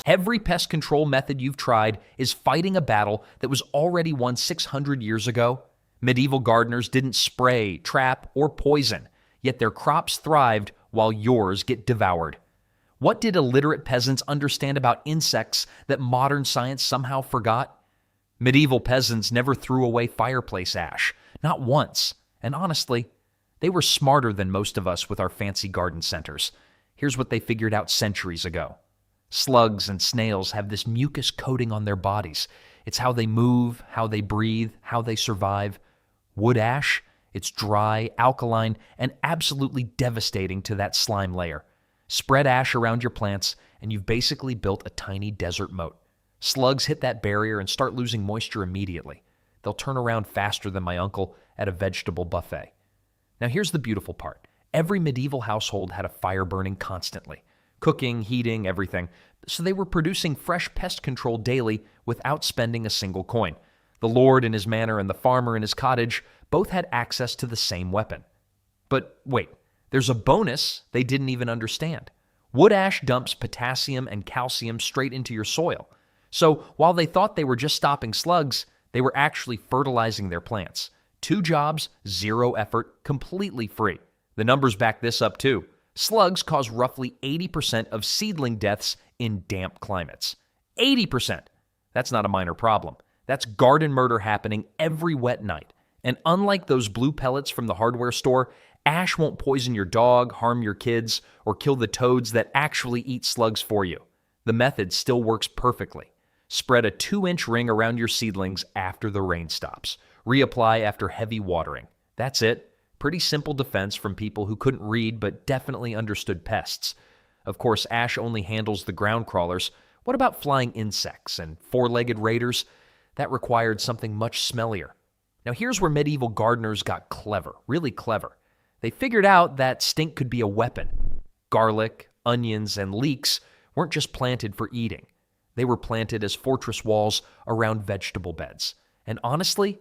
Every pest control method you've tried is fighting a battle that was already won 600 years ago. Medieval gardeners didn't spray, trap, or poison, yet their crops thrived while yours get devoured. What did illiterate peasants understand about insects that modern science somehow forgot? Medieval peasants never threw away fireplace ash, not once. And honestly, they were smarter than most of us with our fancy garden centers. Here's what they figured out centuries ago. Slugs and snails have this mucus coating on their bodies. It's how they move, how they breathe, how they survive. Wood ash, it's dry, alkaline, and absolutely devastating to that slime layer. Spread ash around your plants, and you've basically built a tiny desert moat. Slugs hit that barrier and start losing moisture immediately. They'll turn around faster than my uncle at a vegetable buffet. Now here's the beautiful part. Every medieval household had a fire burning constantly. Cooking, heating, everything. So they were producing fresh pest control daily without spending a single coin. The lord in his manor and the farmer in his cottage both had access to the same weapon. But wait, there's a bonus they didn't even understand. Wood ash dumps potassium and calcium straight into your soil. So while they thought they were just stopping slugs, they were actually fertilizing their plants. 2 jobs, 0 effort, completely free. The numbers back this up too. Slugs cause roughly 80% of seedling deaths in damp climates. 80%! That's not a minor problem. That's garden murder happening every wet night. And unlike those blue pellets from the hardware store, ash won't poison your dog, harm your kids, or kill the toads that actually eat slugs for you. The method still works perfectly. Spread a 2-inch ring around your seedlings after the rain stops. Reapply after heavy watering. That's it. Pretty simple defense from people who couldn't read but definitely understood pests. Of course, ash only handles the ground crawlers. What about flying insects and 4-legged raiders? That required something much smellier. Now here's where medieval gardeners got clever, really clever. They figured out that stink could be a weapon. Garlic, onions, and leeks weren't just planted for eating. They were planted as fortress walls around vegetable beds. And honestly,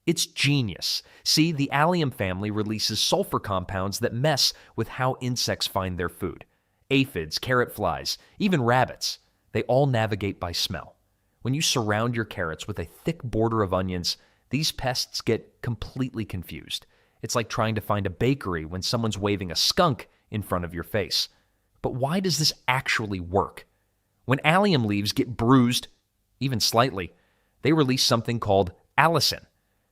it's genius. See, the Allium family releases sulfur compounds that mess with how insects find their food. Aphids, carrot flies, even rabbits, they all navigate by smell. When you surround your carrots with a thick border of onions, these pests get completely confused. It's like trying to find a bakery when someone's waving a skunk in front of your face. But why does this actually work? When allium leaves get bruised, even slightly, they release something called allicin.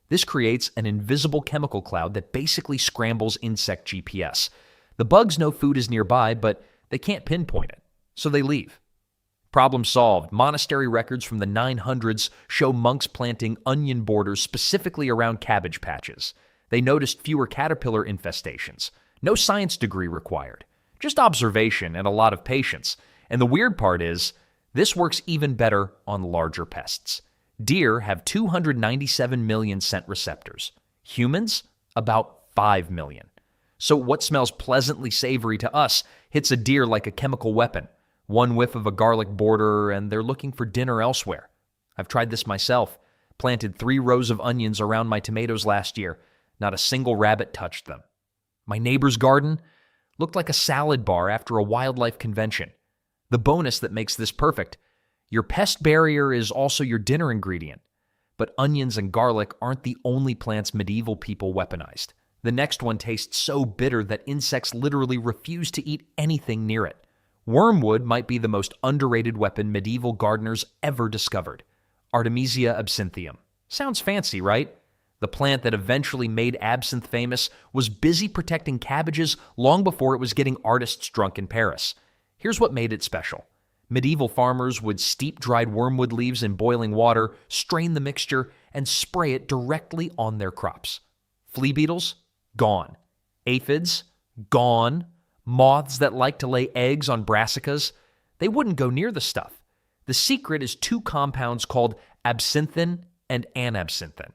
This creates an invisible chemical cloud that basically scrambles insect GPS. The bugs know food is nearby, but they can't pinpoint it, so they leave. Problem solved. Monastery records from the 900s show monks planting onion borders specifically around cabbage patches. They noticed fewer caterpillar infestations. No science degree required. Just observation and a lot of patience. And the weird part is, this works even better on larger pests. Deer have 297 million scent receptors. Humans, about 5 million. So what smells pleasantly savory to us hits a deer like a chemical weapon. One whiff of a garlic border and they're looking for dinner elsewhere. I've tried this myself. Planted 3 rows of onions around my tomatoes last year. Not a single rabbit touched them. My neighbor's garden looked like a salad bar after a wildlife convention. The bonus that makes this perfect: your pest barrier is also your dinner ingredient. But onions and garlic aren't the only plants medieval people weaponized. The next one tastes so bitter that insects literally refuse to eat anything near it. Wormwood might be the most underrated weapon medieval gardeners ever discovered. Artemisia absinthium. Sounds fancy, right? The plant that eventually made absinthe famous was busy protecting cabbages long before it was getting artists drunk in Paris. Here's what made it special. Medieval farmers would steep dried wormwood leaves in boiling water, strain the mixture, and spray it directly on their crops. Flea beetles? Gone. Aphids? Gone. Moths that like to lay eggs on brassicas? They wouldn't go near the stuff. The secret is 2 compounds called absinthin and anabsinthin.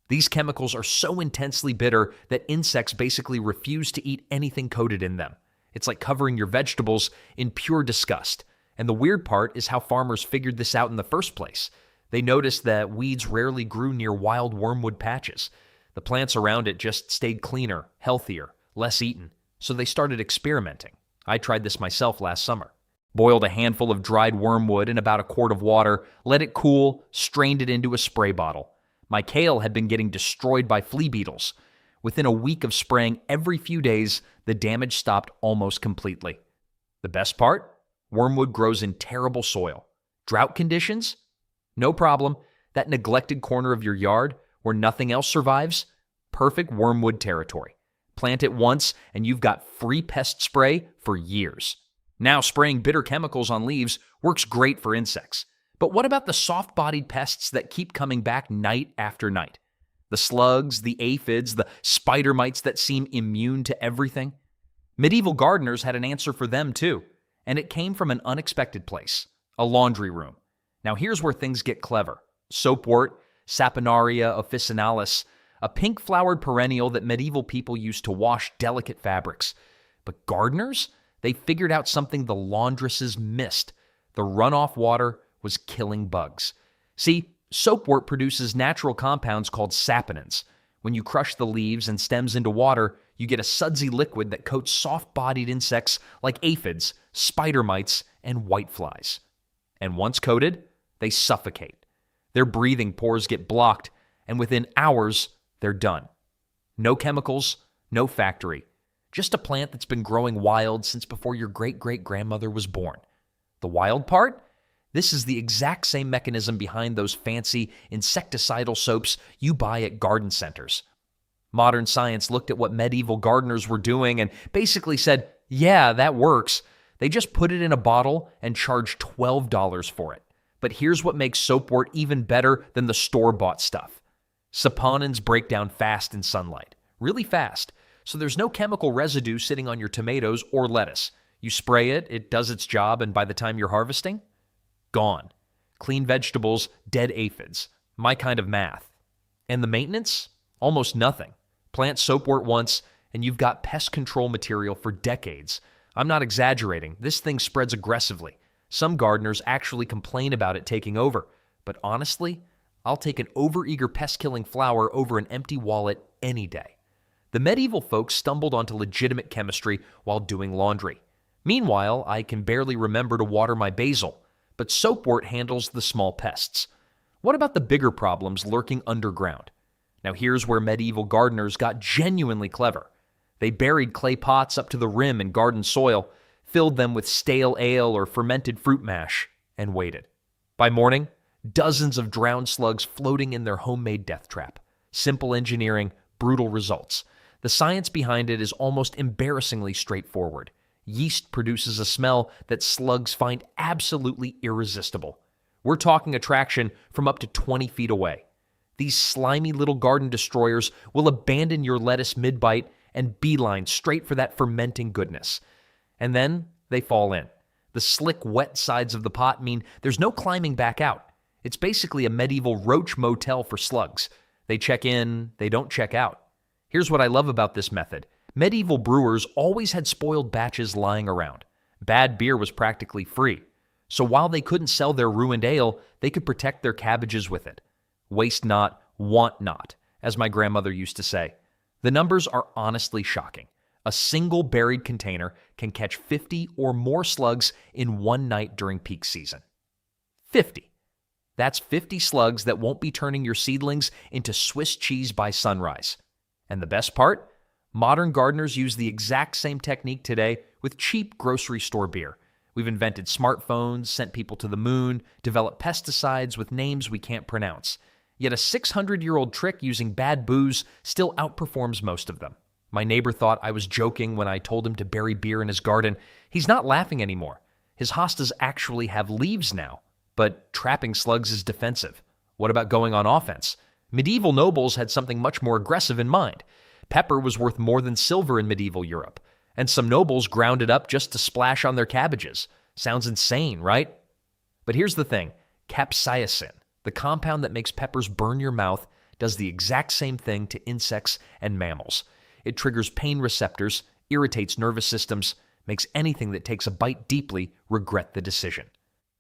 These chemicals are so intensely bitter that insects basically refuse to eat anything coated in them. It's like covering your vegetables in pure disgust. And the weird part is how farmers figured this out in the first place. They noticed that weeds rarely grew near wild wormwood patches. The plants around it just stayed cleaner, healthier, less eaten. So they started experimenting. I tried this myself last summer. Boiled a handful of dried wormwood in about a quart of water, let it cool, strained it into a spray bottle. My kale had been getting destroyed by flea beetles. Within a week of spraying every few days, the damage stopped almost completely. The best part? Wormwood grows in terrible soil. Drought conditions? No problem. That neglected corner of your yard where nothing else survives? Perfect wormwood territory. Plant it once and you've got free pest spray for years. Now spraying bitter chemicals on leaves works great for insects. But what about the soft-bodied pests that keep coming back night after night? The slugs, the aphids, the spider mites that seem immune to everything? Medieval gardeners had an answer for them too, and it came from an unexpected place, a laundry room. Now here's where things get clever. Soapwort, Saponaria officinalis, a pink-flowered perennial that medieval people used to wash delicate fabrics. But gardeners? They figured out something the laundresses missed. The runoff water was killing bugs. See, soapwort produces natural compounds called saponins. When you crush the leaves and stems into water, you get a sudsy liquid that coats soft-bodied insects like aphids, spider mites, and whiteflies. And once coated, they suffocate. Their breathing pores get blocked, and within hours, they're done. No chemicals, no factory. Just a plant that's been growing wild since before your great-great-grandmother was born. The wild part? This is the exact same mechanism behind those fancy insecticidal soaps you buy at garden centers. Modern science looked at what medieval gardeners were doing and basically said, yeah, that works. They just put it in a bottle and charge $12 for it. But here's what makes soapwort even better than the store-bought stuff. Saponins break down fast in sunlight, really fast, so there's no chemical residue sitting on your tomatoes or lettuce. You spray it, it does its job, and by the time you're harvesting, gone. Clean vegetables, dead aphids. My kind of math. And the maintenance? Almost nothing. Plant soapwort once, and you've got pest control material for decades. I'm not exaggerating. This thing spreads aggressively. Some gardeners actually complain about it taking over. But honestly, I'll take an overeager pest-killing flower over an empty wallet any day. The medieval folks stumbled onto legitimate chemistry while doing laundry. Meanwhile, I can barely remember to water my basil. But soapwort handles the small pests. What about the bigger problems lurking underground? Now here's where medieval gardeners got genuinely clever. They buried clay pots up to the rim in garden soil, filled them with stale ale or fermented fruit mash, and waited. By morning, dozens of drowned slugs floating in their homemade death trap. Simple engineering, brutal results. The science behind it is almost embarrassingly straightforward. Yeast produces a smell that slugs find absolutely irresistible. We're talking attraction from up to 20 feet away. These slimy little garden destroyers will abandon your lettuce mid-bite and beeline straight for that fermenting goodness. And then they fall in. The slick, wet sides of the pot mean there's no climbing back out. It's basically a medieval roach motel for slugs. They check in, they don't check out. Here's what I love about this method. Medieval brewers always had spoiled batches lying around. Bad beer was practically free. So while they couldn't sell their ruined ale, they could protect their cabbages with it. Waste not, want not, as my grandmother used to say. The numbers are honestly shocking. A single buried container can catch 50 or more slugs in one night during peak season. 50. That's 50 slugs that won't be turning your seedlings into Swiss cheese by sunrise. And the best part? Modern gardeners use the exact same technique today with cheap grocery store beer. We've invented smartphones, sent people to the moon, developed pesticides with names we can't pronounce. Yet a 600-year-old trick using bad booze still outperforms most of them. My neighbor thought I was joking when I told him to bury beer in his garden. He's not laughing anymore. His hostas actually have leaves now. But trapping slugs is defensive. What about going on offense? Medieval nobles had something much more aggressive in mind. Pepper was worth more than silver in medieval Europe, and some nobles ground it up just to splash on their cabbages. Sounds insane, right? But here's the thing. Capsaicin, the compound that makes peppers burn your mouth, does the exact same thing to insects and mammals. It triggers pain receptors, irritates nervous systems, makes anything that takes a bite deeply regret the decision.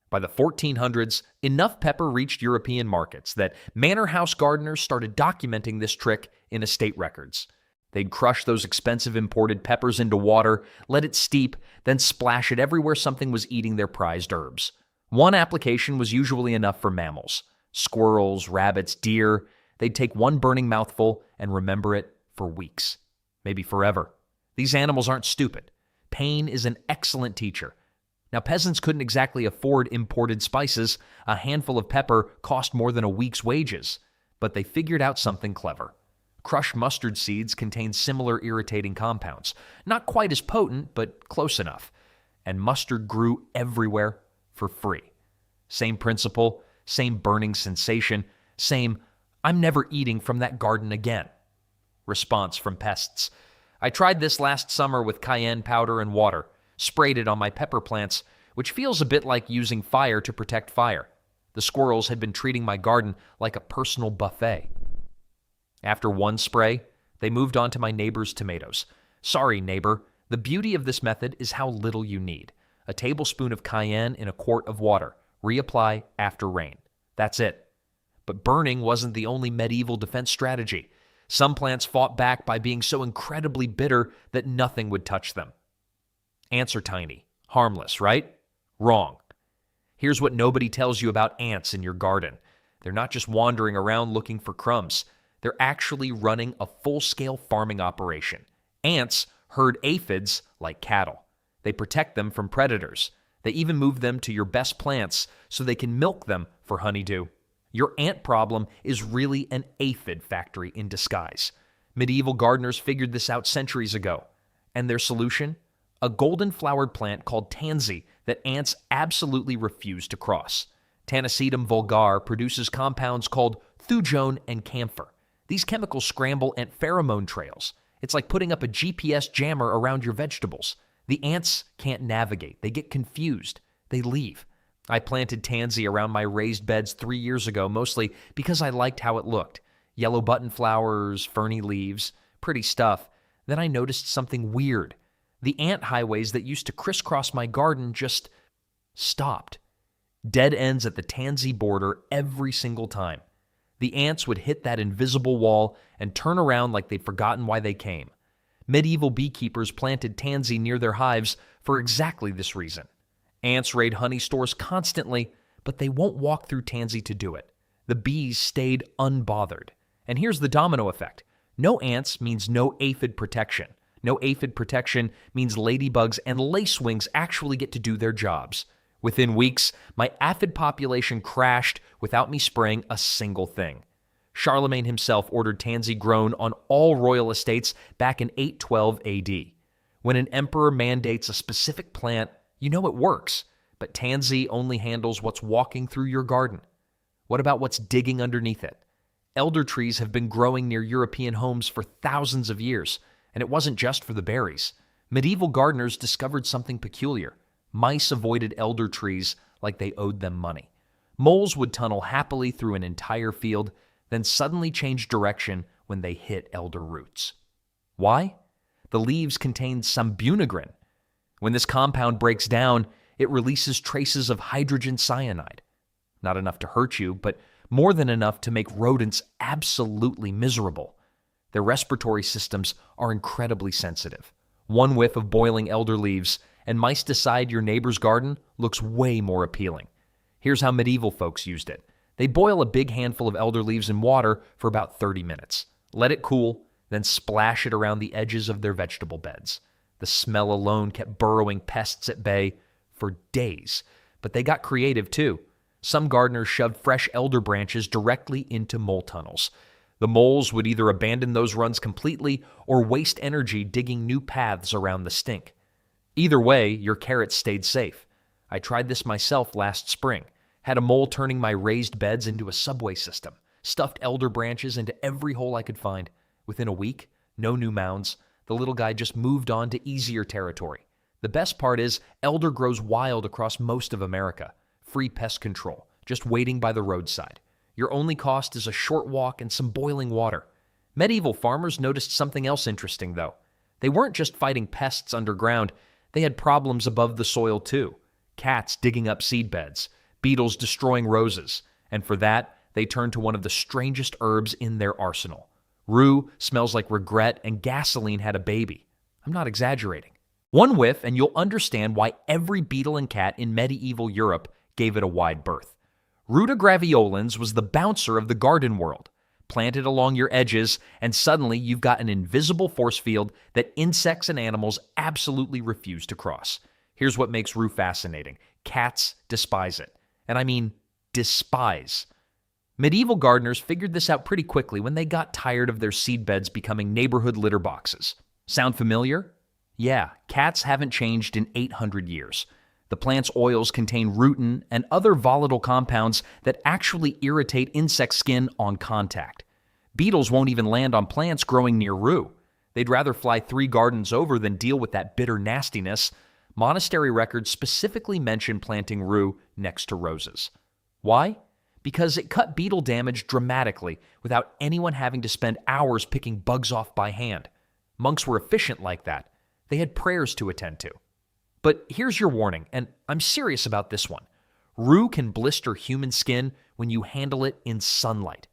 By the 1400s, enough pepper reached European markets that manor house gardeners started documenting this trick in estate records. They'd crush those expensive imported peppers into water, let it steep, then splash it everywhere something was eating their prized herbs. One application was usually enough for mammals. Squirrels, rabbits, deer, they'd take one burning mouthful and remember it for weeks, maybe forever. These animals aren't stupid. Pain is an excellent teacher. Now, peasants couldn't exactly afford imported spices. A handful of pepper cost more than a week's wages. But they figured out something clever. Crushed mustard seeds contain similar irritating compounds. Not quite as potent, but close enough. And mustard grew everywhere for free. Same principle, same burning sensation, same, I'm never eating from that garden again. Response from pests. I tried this last summer with cayenne powder and water, sprayed it on my pepper plants, which feels a bit like using fire to protect fire. The squirrels had been treating my garden like a personal buffet. After one spray, they moved on to my neighbor's tomatoes. Sorry, neighbor, the beauty of this method is how little you need. A tablespoon of cayenne in a quart of water. Reapply after rain. That's it. But burning wasn't the only medieval defense strategy. Some plants fought back by being so incredibly bitter that nothing would touch them. Ants are tiny. Harmless, right? Wrong. Here's what nobody tells you about ants in your garden. They're not just wandering around looking for crumbs. They're actually running a full-scale farming operation. Ants herd aphids like cattle. They protect them from predators. They even move them to your best plants so they can milk them for honeydew. Your ant problem is really an aphid factory in disguise. Medieval gardeners figured this out centuries ago. And their solution? A golden-flowered plant called Tansy that ants absolutely refuse to cross. Tanacetum vulgare produces compounds called thujone and camphor. These chemicals scramble ant pheromone trails. It's like putting up a GPS jammer around your vegetables. The ants can't navigate. They get confused. They leave. I planted tansy around my raised beds 3 years ago, mostly because I liked how it looked. Yellow button flowers, ferny leaves, pretty stuff. Then I noticed something weird. The ant highways that used to crisscross my garden just stopped. Dead ends at the tansy border every single time. The ants would hit that invisible wall and turn around like they'd forgotten why they came. Medieval beekeepers planted tansy near their hives for exactly this reason. Ants raid honey stores constantly, but they won't walk through tansy to do it. The bees stayed unbothered. And here's the domino effect. No ants means no aphid protection. No aphid protection means ladybugs and lacewings actually get to do their jobs. Within weeks, my aphid population crashed without me spraying a single thing. Charlemagne himself ordered tansy grown on all royal estates back in 812 AD. When an emperor mandates a specific plant, you know it works, but tansy only handles what's walking through your garden. What about what's digging underneath it? Elder trees have been growing near European homes for thousands of years, and it wasn't just for the berries. Medieval gardeners discovered something peculiar. Mice avoided elder trees like they owed them money. Moles would tunnel happily through an entire field, then suddenly change direction when they hit elder roots. Why? The leaves contain sambunagrin. When this compound breaks down, it releases traces of hydrogen cyanide. Not enough to hurt you, but more than enough to make rodents absolutely miserable. Their respiratory systems are incredibly sensitive. One whiff of boiling elder leaves, and mice decide your neighbor's garden looks way more appealing. Here's how medieval folks used it. They boil a big handful of elder leaves in water for about 30 minutes. Let it cool, then splash it around the edges of their vegetable beds. The smell alone kept burrowing pests at bay for days. But they got creative too. Some gardeners shoved fresh elder branches directly into mole tunnels. The moles would either abandon those runs completely or waste energy digging new paths around the stink. Either way, your carrots stayed safe. I tried this myself last spring. Had a mole turning my raised beds into a subway system. Stuffed elder branches into every hole I could find. Within a week, no new mounds. The little guy just moved on to easier territory. The best part is, elder grows wild across most of America. Free pest control, just waiting by the roadside. Your only cost is a short walk and some boiling water. Medieval farmers noticed something else interesting, though. They weren't just fighting pests underground. They had problems above the soil, too. Cats digging up seed beds, beetles destroying roses, and for that, they turned to one of the strangest herbs in their arsenal, Rue smells like regret and gasoline had a baby. I'm not exaggerating. One whiff and you'll understand why every beetle and cat in medieval Europe gave it a wide berth. Ruta graveolens was the bouncer of the garden world. Plant it along your edges, and suddenly you've got an invisible force field that insects and animals absolutely refuse to cross. Here's what makes Rue fascinating. Cats despise it. And I mean despise. Medieval gardeners figured this out pretty quickly when they got tired of their seed beds becoming neighborhood litter boxes. Sound familiar? Yeah, cats haven't changed in 800 years. The plant's oils contain rutin and other volatile compounds that actually irritate insect skin on contact. Beetles won't even land on plants growing near Rue. They'd rather fly 3 gardens over than deal with that bitter nastiness. Monastery records specifically mention planting Rue next to roses. Why? Because it cut beetle damage dramatically without anyone having to spend hours picking bugs off by hand. Monks were efficient like that. They had prayers to attend to. But here's your warning, and I'm serious about this one. Rue can blister human skin when you handle it in sunlight.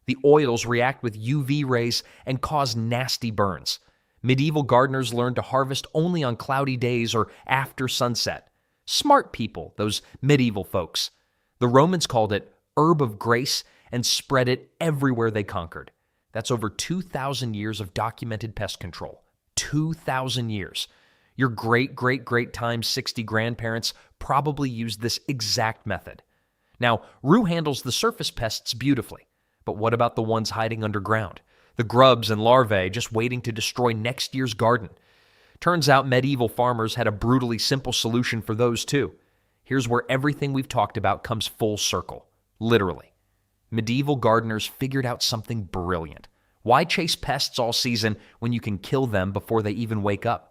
The oils react with UV rays and cause nasty burns. Medieval gardeners learned to harvest only on cloudy days or after sunset. Smart people, those medieval folks. The Romans called it herb of grace and spread it everywhere they conquered. That's over 2,000 years of documented pest control. 2,000 years. Your great times 60 grandparents probably used this exact method. Now, Rue handles the surface pests beautifully, but what about the ones hiding underground? The grubs and larvae just waiting to destroy next year's garden. Turns out medieval farmers had a brutally simple solution for those too. Here's where everything we've talked about comes full circle, literally. Medieval gardeners figured out something brilliant. Why chase pests all season when you can kill them before they even wake up?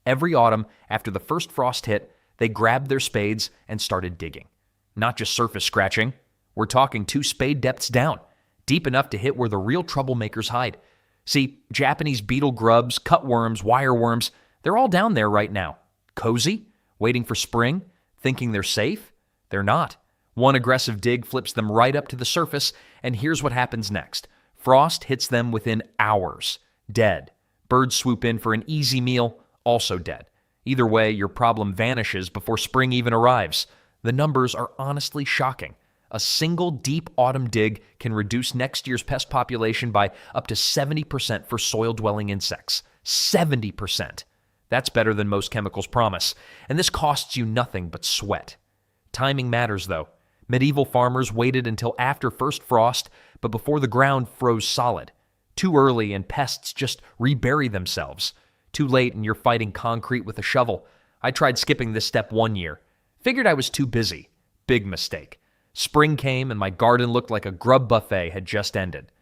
Every autumn, after the first frost hit, they grabbed their spades and started digging. Not just surface scratching. We're talking 2 spade depths down, deep enough to hit where the real troublemakers hide. See, Japanese beetle grubs, cutworms, wireworms, they're all down there right now. Cozy, waiting for spring, thinking they're safe? They're not. One aggressive dig flips them right up to the surface, and here's what happens next. Frost hits them within hours. Dead. Birds swoop in for an easy meal, also dead. Either way, your problem vanishes before spring even arrives. The numbers are honestly shocking. A single deep autumn dig can reduce next year's pest population by up to 70% for soil-dwelling insects. 70%. That's better than most chemicals promise. And this costs you nothing but sweat. Timing matters, though. Medieval farmers waited until after first frost, but before the ground froze solid. Too early and pests just rebury themselves. Too late and you're fighting concrete with a shovel. I tried skipping this step 1 year. Figured I was too busy. Big mistake. Spring came and my garden looked like a grub buffet had just ended.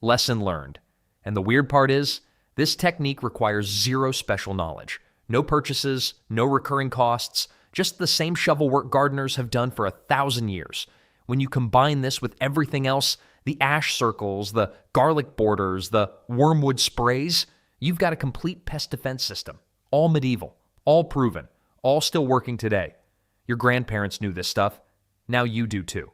Lesson learned. And the weird part is, this technique requires 0 special knowledge. No purchases, no recurring costs, just the same shovel work gardeners have done for 1,000 years. When you combine this with everything else, the ash circles, the garlic borders, the wormwood sprays, you've got a complete pest defense system. All medieval, all proven, all still working today. Your grandparents knew this stuff. Now you do too.